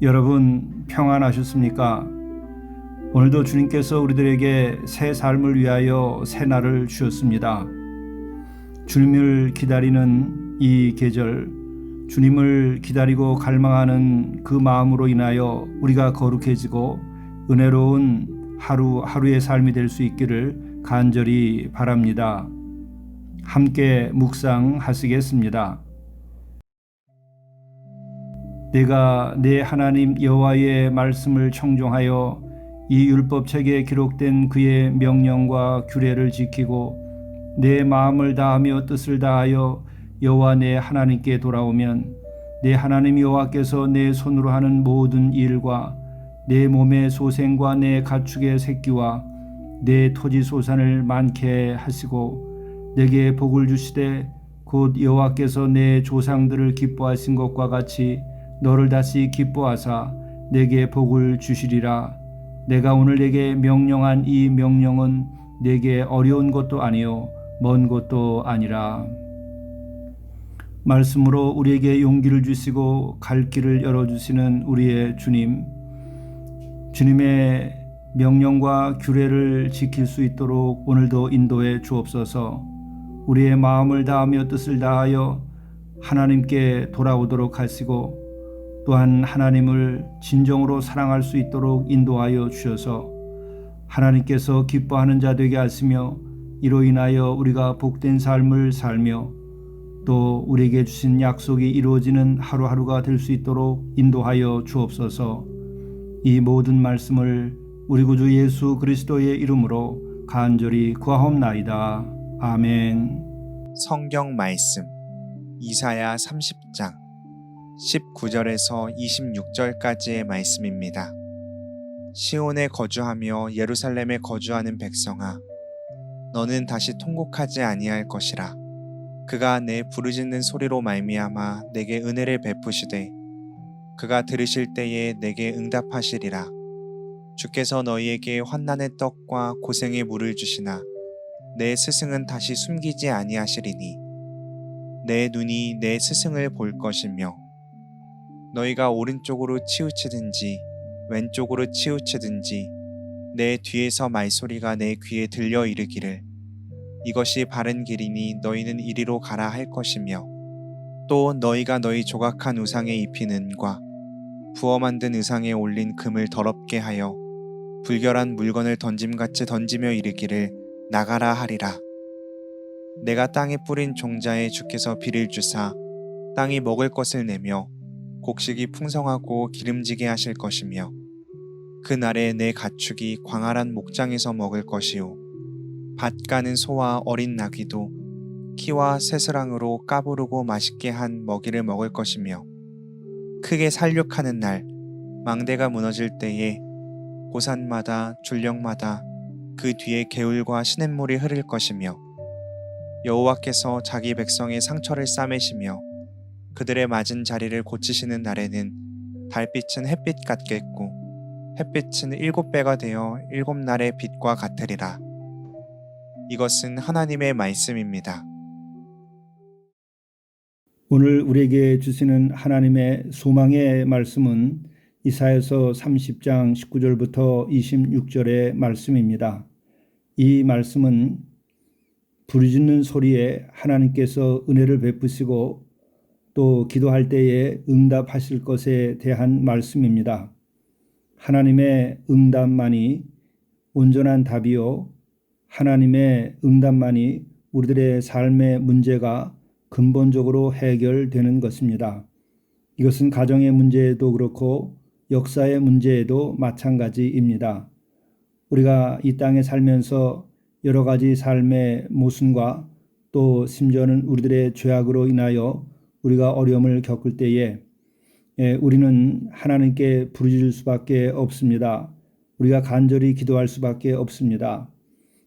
여러분 평안하셨습니까? 오늘도 주님께서 우리들에게 새 삶을 위하여 새 날을 주셨습니다. 주님을 기다리는 이 계절, 주님을 기다리고 갈망하는 그 마음으로 인하여 우리가 거룩해지고 은혜로운 하루하루의 삶이 될 수 있기를 간절히 바랍니다. 함께 묵상하시겠습니다. 내가 내 하나님 여호와의 말씀을 청종하여 이 율법책에 기록된 그의 명령과 규례를 지키고 내 마음을 다하며 뜻을 다하여 여호와 내 하나님께 돌아오면 내 하나님 여호와께서 내 손으로 하는 모든 일과 내 몸의 소생과 내 가축의 새끼와 내 토지 소산을 많게 하시고 내게 복을 주시되 곧 여호와께서 내 조상들을 기뻐하신 것과 같이 너를 다시 기뻐하사 내게 복을 주시리라. 내가 오늘 내게 명령한 이 명령은 내게 어려운 것도 아니요 먼 것도 아니라. 말씀으로 우리에게 용기를 주시고 갈 길을 열어주시는 우리의 주님, 주님의 명령과 규례를 지킬 수 있도록 오늘도 인도해 주옵소서. 우리의 마음을 다하며 뜻을 다하여 하나님께 돌아오도록 하시고 또한 하나님을 진정으로 사랑할 수 있도록 인도하여 주셔서 하나님께서 기뻐하는 자 되게 하시며 이로 인하여 우리가 복된 삶을 살며 또 우리에게 주신 약속이 이루어지는 하루하루가 될 수 있도록 인도하여 주옵소서. 이 모든 말씀을 우리 구주 예수 그리스도의 이름으로 간절히 구하옵나이다. 아멘. 성경 말씀 이사야 30장 19절에서 26절까지의 말씀입니다. 시온에 거주하며 예루살렘에 거주하는 백성아, 너는 다시 통곡하지 아니할 것이라. 그가 내 부르짖는 소리로 말미암아 내게 은혜를 베푸시되 그가 들으실 때에 내게 응답하시리라. 주께서 너희에게 환난의 떡과 고생의 물을 주시나 내 스승은 다시 숨기지 아니하시리니 내 눈이 내 스승을 볼 것이며 너희가 오른쪽으로 치우치든지 왼쪽으로 치우치든지 내 뒤에서 말소리가 내 귀에 들려 이르기를 이것이 바른 길이니 너희는 이리로 가라 할 것이며 또 너희가 너희 조각한 우상에 입힌 은과 부어 만든 의상에 올린 금을 더럽게 하여 불결한 물건을 던짐같이 던지며 이르기를 나가라 하리라. 내가 땅에 뿌린 종자에 주께서 비를 주사 땅이 먹을 것을 내며 곡식이 풍성하고 기름지게 하실 것이며 그날에 내 가축이 광활한 목장에서 먹을 것이요 밭 가는 소와 어린 나귀도 키와 새스랑으로 까부르고 맛있게 한 먹이를 먹을 것이며 크게 살육하는 날 망대가 무너질 때에 고산마다 줄령마다 그 뒤에 개울과 시냇물이 흐를 것이며 여호와께서 자기 백성의 상처를 싸매시며 그들의 맞은 자리를 고치시는 날에는 달빛은 햇빛 같겠고 햇빛은 7배가 되어 7날의 빛과 같으리라. 이것은 하나님의 말씀입니다. 오늘 우리에게 주시는 하나님의 소망의 말씀은 이사야서 30장 19절부터 26절의 말씀입니다. 이 말씀은 부르짖는 소리에 하나님께서 은혜를 베푸시고 또 기도할 때에 응답하실 것에 대한 말씀입니다. 하나님의 응답만이 온전한 답이요 하나님의 응답만이 우리들의 삶의 문제가 근본적으로 해결되는 것입니다. 이것은 가정의 문제에도 그렇고 역사의 문제에도 마찬가지입니다. 우리가 이 땅에 살면서 여러 가지 삶의 모순과 또 심지어는 우리들의 죄악으로 인하여 우리가 어려움을 겪을 때에 우리는 하나님께 부르짖을 수밖에 없습니다. 우리가 간절히 기도할 수밖에 없습니다.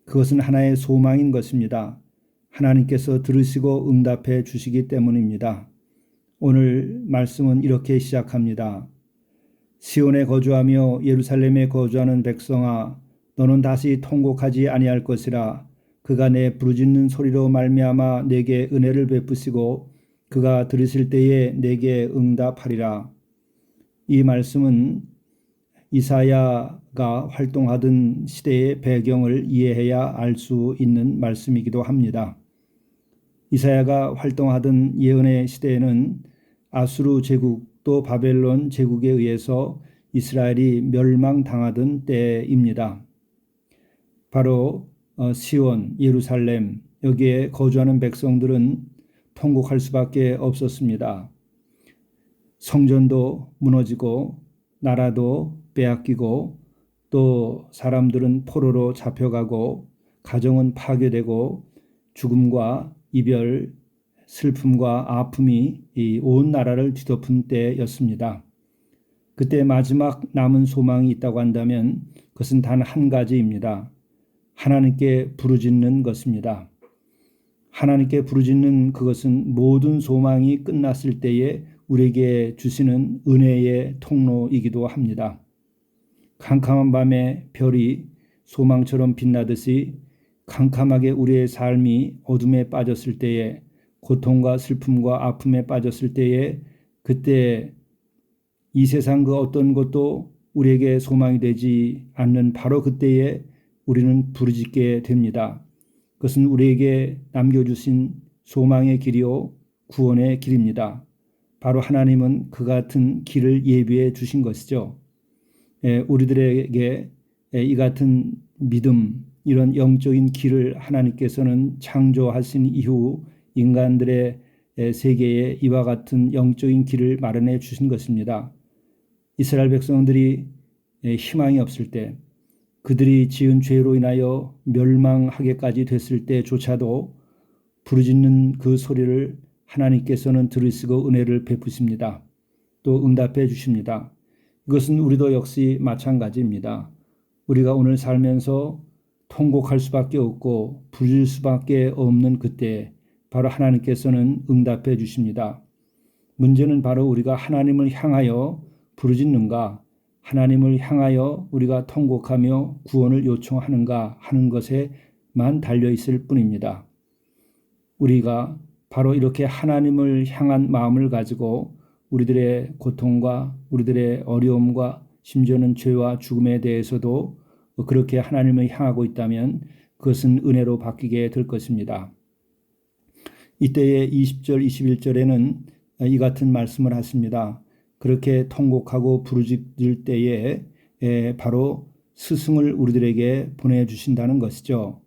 그것은 하나의 소망인 것입니다. 하나님께서 들으시고 응답해 주시기 때문입니다. 오늘 말씀은 이렇게 시작합니다. 시온에 거주하며 예루살렘에 거주하는 백성아, 너는 다시 통곡하지 아니할 것이라. 그가 내 부르짖는 소리로 말미암아 내게 은혜를 베푸시고 그가 들으실 때에 내게 응답하리라. 이 말씀은 이사야가 활동하던 시대의 배경을 이해해야 알 수 있는 말씀이기도 합니다. 이사야가 활동하던 예언의 시대에는 아수르 제국 또 바벨론 제국에 의해서 이스라엘이 멸망당하던 때입니다. 바로 시온, 예루살렘 여기에 거주하는 백성들은 통곡할 수밖에 없었습니다. 성전도 무너지고 나라도 빼앗기고 또 사람들은 포로로 잡혀가고 가정은 파괴되고 죽음과 이별, 슬픔과 아픔이 온 나라를 뒤덮은 때였습니다. 그때 마지막 남은 소망이 있다고 한다면 그것은 단 한 가지입니다. 하나님께 부르짖는 것입니다. 하나님께 부르짖는 그것은 모든 소망이 끝났을 때에 우리에게 주시는 은혜의 통로이기도 합니다. 캄캄한 밤에 별이 소망처럼 빛나듯이 캄캄하게 우리의 삶이 어둠에 빠졌을 때에 고통과 슬픔과 아픔에 빠졌을 때에 그때 이 세상 그 어떤 것도 우리에게 소망이 되지 않는 바로 그때에 우리는 부르짖게 됩니다. 그것은 우리에게 남겨주신 소망의 길이요 구원의 길입니다. 바로 하나님은 그 같은 길을 예비해 주신 것이죠. 우리들에게 이 같은 믿음, 이런 영적인 길을 하나님께서는 창조하신 이후 인간들의 세계에 이와 같은 영적인 길을 마련해 주신 것입니다. 이스라엘 백성들이 희망이 없을 때 그들이 지은 죄로 인하여 멸망하게까지 됐을 때조차도 부르짖는 그 소리를 하나님께서는 들으시고 은혜를 베푸십니다. 또 응답해 주십니다. 이것은 우리도 역시 마찬가지입니다. 우리가 오늘 살면서 통곡할 수밖에 없고 부르짖을 수밖에 없는 그때 바로 하나님께서는 응답해 주십니다. 문제는 바로 우리가 하나님을 향하여 부르짖는가, 하나님을 향하여 우리가 통곡하며 구원을 요청하는가 하는 것에만 달려 있을 뿐입니다. 우리가 바로 이렇게 하나님을 향한 마음을 가지고 우리들의 고통과 우리들의 어려움과 심지어는 죄와 죽음에 대해서도 그렇게 하나님을 향하고 있다면 그것은 은혜로 바뀌게 될 것입니다. 이때의 20절, 21절에는 이 같은 말씀을 하십니다. 그렇게 통곡하고 부르짖을 때에 바로 스승을 우리들에게 보내주신다는 것이죠.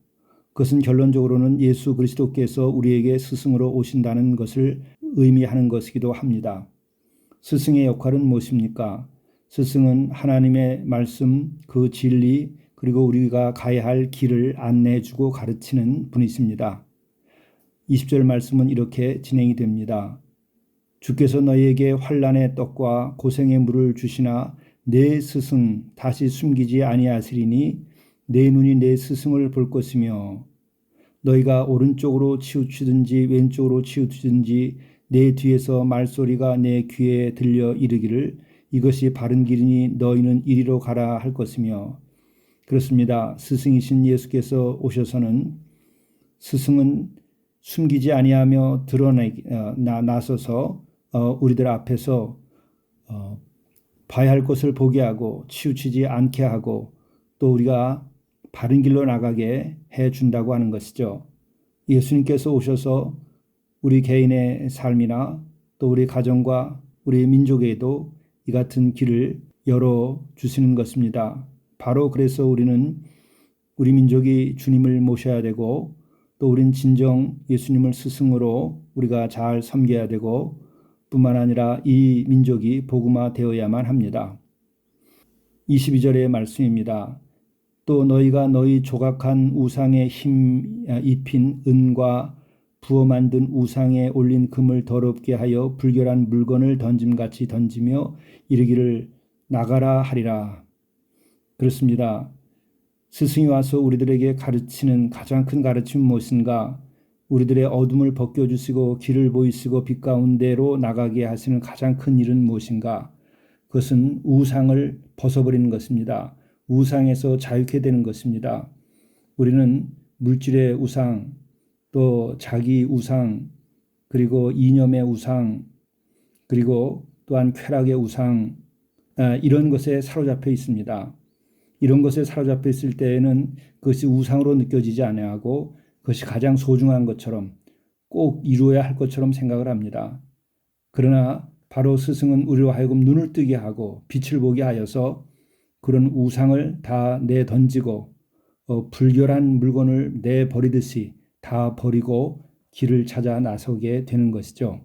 그것은 결론적으로는 예수 그리스도께서 우리에게 스승으로 오신다는 것을 의미하는 것이기도 합니다. 스승의 역할은 무엇입니까? 스승은 하나님의 말씀, 그 진리, 그리고 우리가 가야 할 길을 안내해주고 가르치는 분이십니다. 20절 말씀은 이렇게 진행이 됩니다. 주께서 너희에게 환난의 떡과 고생의 물을 주시나 내 스승 다시 숨기지 아니하시리니 내 눈이 내 스승을 볼 것이며 너희가 오른쪽으로 치우치든지 왼쪽으로 치우치든지 내 뒤에서 말소리가 내 귀에 들려 이르기를 이것이 바른 길이니 너희는 이리로 가라 할 것이며 그렇습니다. 스승이신 예수께서 오셔서는 스승은 숨기지 아니하며 나서서 우리들 앞에서 봐야 할 것을 보게 하고 치우치지 않게 하고 또 우리가 바른 길로 나가게 해준다고 하는 것이죠. 예수님께서 오셔서 우리 개인의 삶이나 또 우리 가정과 우리 민족에도 이 같은 길을 열어주시는 것입니다. 바로 그래서 우리는 우리 민족이 주님을 모셔야 되고 또 우린 진정 예수님을 스승으로 우리가 잘 섬겨야 되고 뿐만 아니라 이 민족이 복음화 되어야만 합니다. 22절의 말씀입니다. 또 너희가 너희 조각한 우상에 힘 입힌 은과 부어 만든 우상에 올린 금을 더럽게 하여 불결한 물건을 던짐같이 던지며 이르기를 나가라 하리라. 그렇습니다. 스승이 와서 우리들에게 가르치는 가장 큰 가르침은 무엇인가? 우리들의 어둠을 벗겨주시고 길을 보이시고 빛 가운데로 나가게 하시는 가장 큰 일은 무엇인가? 그것은 우상을 벗어버리는 것입니다. 우상에서 자유케 되는 것입니다. 우리는 물질의 우상, 또 자기 우상, 그리고 이념의 우상, 그리고 또한 쾌락의 우상, 이런 것에 사로잡혀 있습니다. 이런 것에 사로잡혀 있을 때에는 그것이 우상으로 느껴지지 아니하고 그것이 가장 소중한 것처럼 꼭 이루어야 할 것처럼 생각을 합니다. 그러나 바로 스승은 우리로 하여금 눈을 뜨게 하고 빛을 보게 하여서 그런 우상을 다 내던지고 불결한 물건을 내버리듯이 다 버리고 길을 찾아 나서게 되는 것이죠.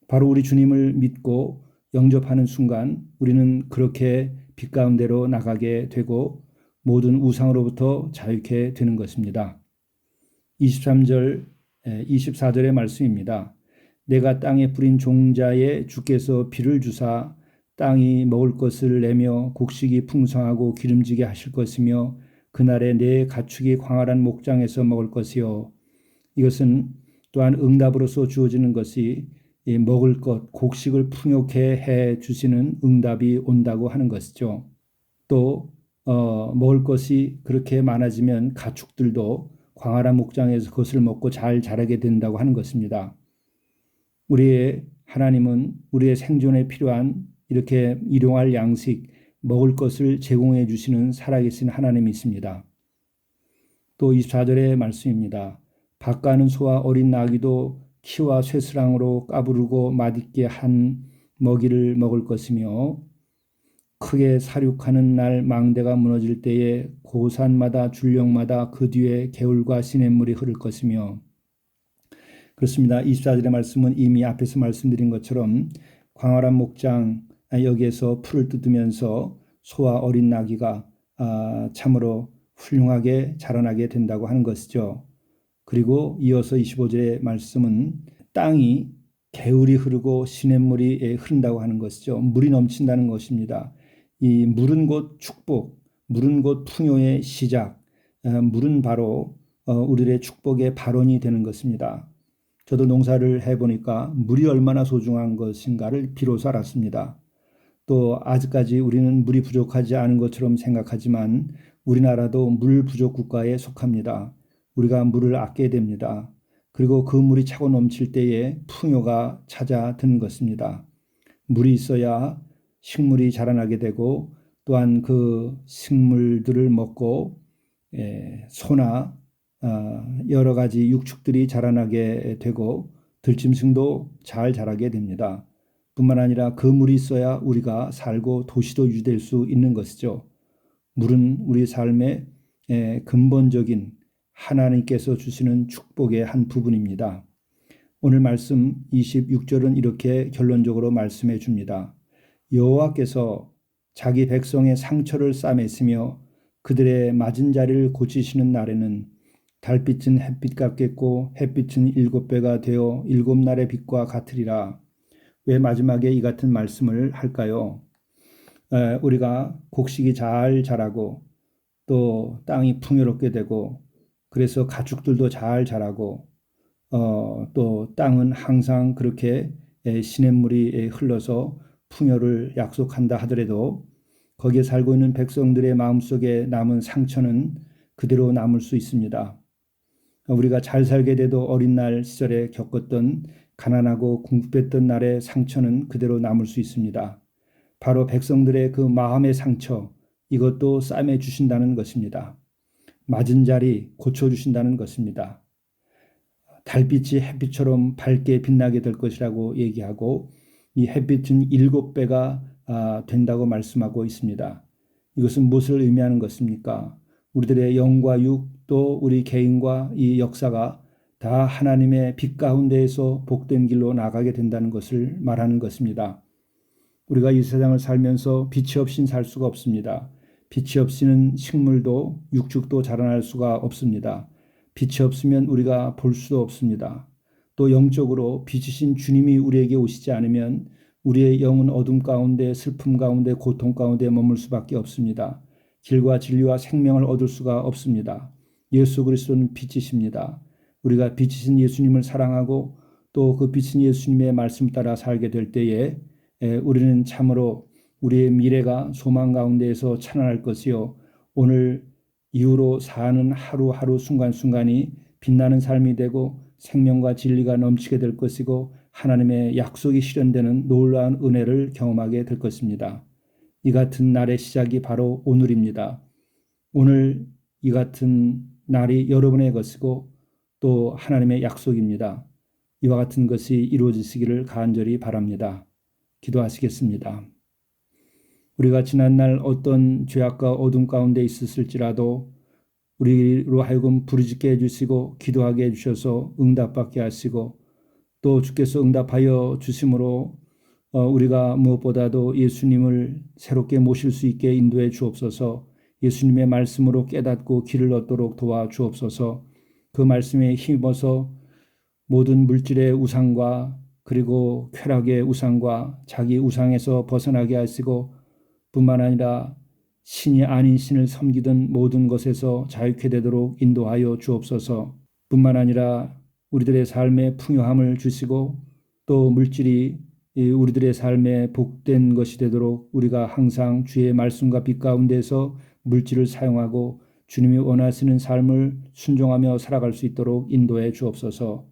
바로 우리 주님을 믿고 영접하는 순간 우리는 그렇게 빛 가운데로 나가게 되고 모든 우상으로부터 자유케 되는 것입니다. 23절, 24절의 말씀입니다. 내가 땅에 뿌린 종자에 주께서 비를 주사 땅이 먹을 것을 내며 곡식이 풍성하고 기름지게 하실 것이며 그날에 내 가축이 광활한 목장에서 먹을 것이요. 이것은 또한 응답으로서 주어지는 것이 먹을 것, 곡식을 풍요케 해 주시는 응답이 온다고 하는 것이죠. 또 먹을 것이 그렇게 많아지면 가축들도 광활한 목장에서 그것을 먹고 잘 자라게 된다고 하는 것입니다. 우리의 하나님은 우리의 생존에 필요한 이렇게 일용할 양식, 먹을 것을 제공해 주시는 살아계신 하나님이십니다. 또 24절의 말씀입니다. 밭가는 소와 어린 나귀도 키와 쇠스랑으로 까부르고 맛있게 한 먹이를 먹을 것이며 크게 사륙하는 날 망대가 무너질 때에 고산마다 줄령마다 그 뒤에 개울과 시냇물이 흐를 것이며 그렇습니다. 24절의 말씀은 이미 앞에서 말씀드린 것처럼 광활한 목장 여기에서 풀을 뜯으면서 소와 어린 나귀가 참으로 훌륭하게 자라나게 된다고 하는 것이죠. 그리고 이어서 25절의 말씀은 땅이 개울이 흐르고 시냇물이 흐른다고 하는 것이죠. 물이 넘친다는 것입니다. 이 물은 곧 축복, 물은 곧 풍요의 시작, 물은 바로 우리의 축복의 발원이 되는 것입니다. 저도 농사를 해보니까 물이 얼마나 소중한 것인가를 비로소 알았습니다. 또 아직까지 우리는 물이 부족하지 않은 것처럼 생각하지만 우리나라도 물 부족 국가에 속합니다. 우리가 물을 아껴야 됩니다. 그리고 그 물이 차고 넘칠 때에 풍요가 찾아드는 것입니다. 물이 있어야 식물이 자라나게 되고 또한 그 식물들을 먹고 소나 여러 가지 육축들이 자라나게 되고 들짐승도 잘 자라게 됩니다. 뿐만 아니라 그 물이 있어야 우리가 살고 도시도 유지될 수 있는 것이죠. 물은 우리 삶의 근본적인 하나님께서 주시는 축복의 한 부분입니다. 오늘 말씀 26절은 이렇게 결론적으로 말씀해 줍니다. 여호와께서 자기 백성의 상처를 싸매시며 그들의 맞은 자리를 고치시는 날에는 달빛은 햇빛 같겠고 햇빛은 7배가 되어 7날의 빛과 같으리라. 왜 마지막에 이 같은 말씀을 할까요? 우리가 곡식이 잘 자라고 또 땅이 풍요롭게 되고 그래서 가축들도 잘 자라고 또 땅은 항상 그렇게 시냇물이 흘러서 풍요를 약속한다 하더라도 거기에 살고 있는 백성들의 마음속에 남은 상처는 그대로 남을 수 있습니다. 우리가 잘 살게 돼도 어린 날 시절에 겪었던 가난하고 궁핍했던 날의 상처는 그대로 남을 수 있습니다. 바로 백성들의 그 마음의 상처, 이것도 싸매 주신다는 것입니다. 맞은 자리 고쳐주신다는 것입니다. 달빛이 햇빛처럼 밝게 빛나게 될 것이라고 얘기하고 이 햇빛은 7배가 된다고 말씀하고 있습니다. 이것은 무엇을 의미하는 것입니까? 우리들의 영과 육 또 우리 개인과 이 역사가 다 하나님의 빛 가운데에서 복된 길로 나가게 된다는 것을 말하는 것입니다. 우리가 이 세상을 살면서 빛이 없이는 살 수가 없습니다. 빛이 없이는 식물도 육축도 자라날 수가 없습니다. 빛이 없으면 우리가 볼 수도 없습니다. 또 영적으로 빛이신 주님이 우리에게 오시지 않으면 우리의 영은 어둠 가운데 슬픔 가운데 고통 가운데 머물 수밖에 없습니다. 길과 진리와 생명을 얻을 수가 없습니다. 예수 그리스도는 빛이십니다. 우리가 빛이신 예수님을 사랑하고 또 그 빛인 예수님의 말씀 따라 살게 될 때에 우리는 참으로 우리의 미래가 소망 가운데에서 찬란할 것이요 오늘 이후로 사는 하루하루 순간순간이 빛나는 삶이 되고 생명과 진리가 넘치게 될 것이고 하나님의 약속이 실현되는 놀라운 은혜를 경험하게 될 것입니다. 이 같은 날의 시작이 바로 오늘입니다. 오늘 이 같은 날이 여러분의 것이고 또 하나님의 약속입니다. 이와 같은 것이 이루어지시기를 간절히 바랍니다. 기도하시겠습니다. 우리가 지난날 어떤 죄악과 어둠 가운데 있었을지라도 우리로 하여금 부르짖게 해주시고 기도하게 해주셔서 응답받게 하시고 또 주께서 응답하여 주심으로 우리가 무엇보다도 예수님을 새롭게 모실 수 있게 인도해 주옵소서. 예수님의 말씀으로 깨닫고 길을 얻도록 도와주옵소서. 그 말씀에 힘입어서 모든 물질의 우상과 그리고 쾌락의 우상과 자기 우상에서 벗어나게 하시고 뿐만 아니라 신이 아닌 신을 섬기던 모든 것에서 자유케 되도록 인도하여 주옵소서. 뿐만 아니라 우리들의 삶에 풍요함을 주시고 또 물질이 우리들의 삶에 복된 것이 되도록 우리가 항상 주의 말씀과 빛 가운데서 물질을 사용하고 주님이 원하시는 삶을 순종하며 살아갈 수 있도록 인도해 주옵소서.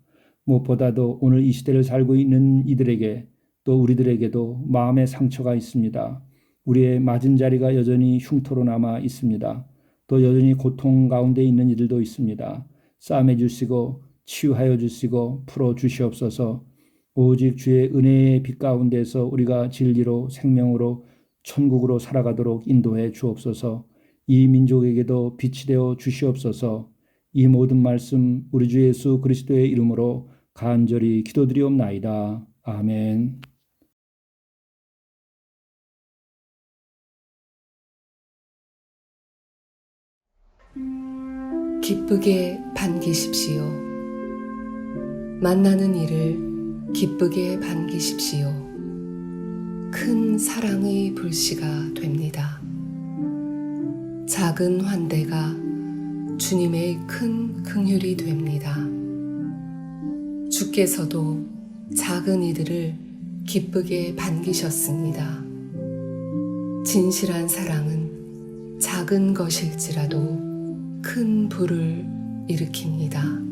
무엇보다도 오늘 이 시대를 살고 있는 이들에게 또 우리들에게도 마음의 상처가 있습니다. 우리의 맞은 자리가 여전히 흉터로 남아 있습니다. 또 여전히 고통 가운데 있는 이들도 있습니다. 싸매 주시고 치유하여 주시고 풀어 주시옵소서. 오직 주의 은혜의 빛 가운데서 우리가 진리로 생명으로 천국으로 살아가도록 인도해 주옵소서. 이 민족에게도 빛이 되어 주시옵소서. 이 모든 말씀 우리 주 예수 그리스도의 이름으로 간절히 기도드리옵나이다. 아멘. 기쁘게 반기십시오. 만나는 이를 기쁘게 반기십시오. 큰 사랑의 불씨가 됩니다. 작은 환대가 주님의 큰 긍휼이 됩니다. 주께서도 작은 이들을 기쁘게 반기셨습니다. 진실한 사랑은 작은 것일지라도 큰 불을 일으킵니다.